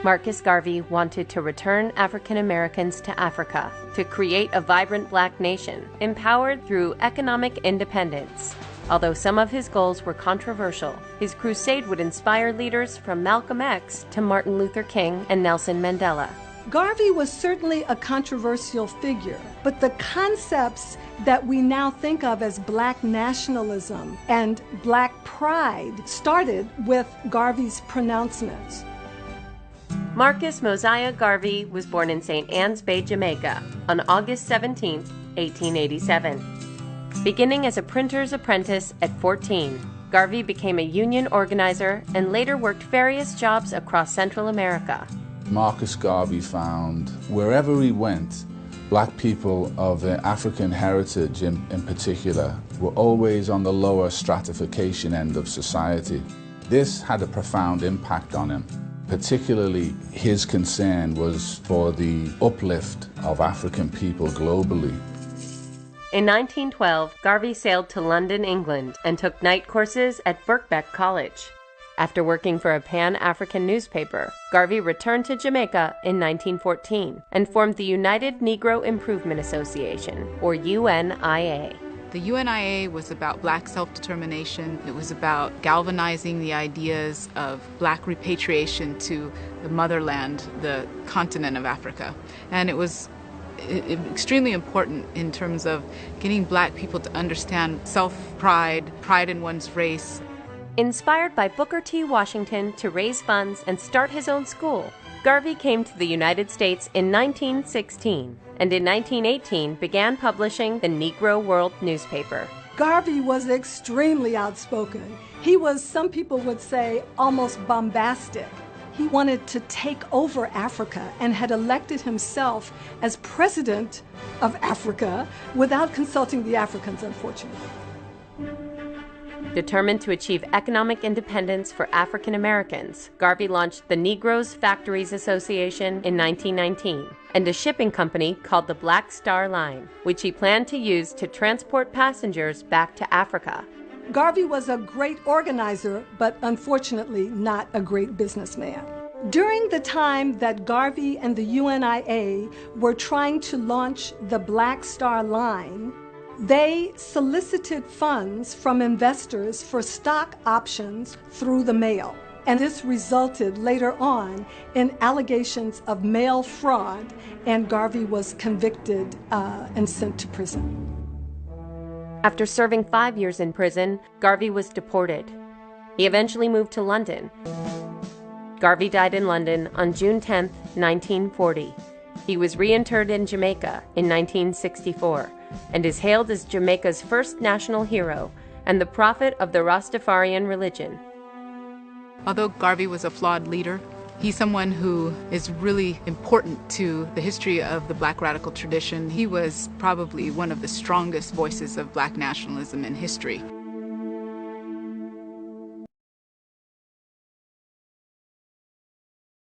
Marcus Garvey wanted to return African Americans to Africa to create a vibrant black nation, empowered through economic independence. Although some of his goals were controversial, his crusade would inspire leaders from Malcolm X to Martin Luther King and Nelson Mandela. Garvey was certainly a controversial figure, but the concepts that we now think of as black nationalism and black pride started with Garvey's pronouncements. Marcus Mosiah Garvey was born in St. Ann's Bay, Jamaica, on August 17, 1887. Beginning as a printer's apprentice at 14, Garvey became a union organizer and later worked various jobs across Central America. Marcus Garvey found wherever he went, black people of African heritage in particular were always on the lower stratification end of society. This had a profound impact on him. Particularly, his concern was for the uplift of African people globally. In 1912, Garvey sailed to London, England, and took night courses at Birkbeck College. After working for a Pan-African newspaper, Garvey returned to Jamaica in 1914 and formed the United Negro Improvement Association, or UNIA. The UNIA was about black self-determination. It was about galvanizing the ideas of black repatriation to the motherland, the continent of Africa. And it was extremely important in terms of getting black people to understand self-pride, pride in one's race. Inspired by Booker T. Washington to raise funds and start his own school, Garvey came to the United States in 1916 and in 1918 began publishing the Negro World newspaper. Garvey was extremely outspoken. He was, some people would say, almost bombastic. He wanted to take over Africa and had elected himself as president of Africa without consulting the Africans, unfortunately. Determined to achieve economic independence for African Americans, Garvey launched the Negroes Factories Association in 1919 and a shipping company called the Black Star Line, which he planned to use to transport passengers back to Africa. Garvey was a great organizer, but unfortunately not a great businessman. During the time that Garvey and the UNIA were trying to launch the Black Star Line, they solicited funds from investors for stock options through the mail. And this resulted later on in allegations of mail fraud, and Garvey was convicted and sent to prison. After serving 5 years in prison, Garvey was deported. He eventually moved to London. Garvey died in London on June 10, 1940. He was reinterred in Jamaica in 1964 and is hailed as Jamaica's first national hero and the prophet of the Rastafarian religion. Although Garvey was a flawed leader, he's someone who is really important to the history of the black radical tradition. He was probably one of the strongest voices of black nationalism in history.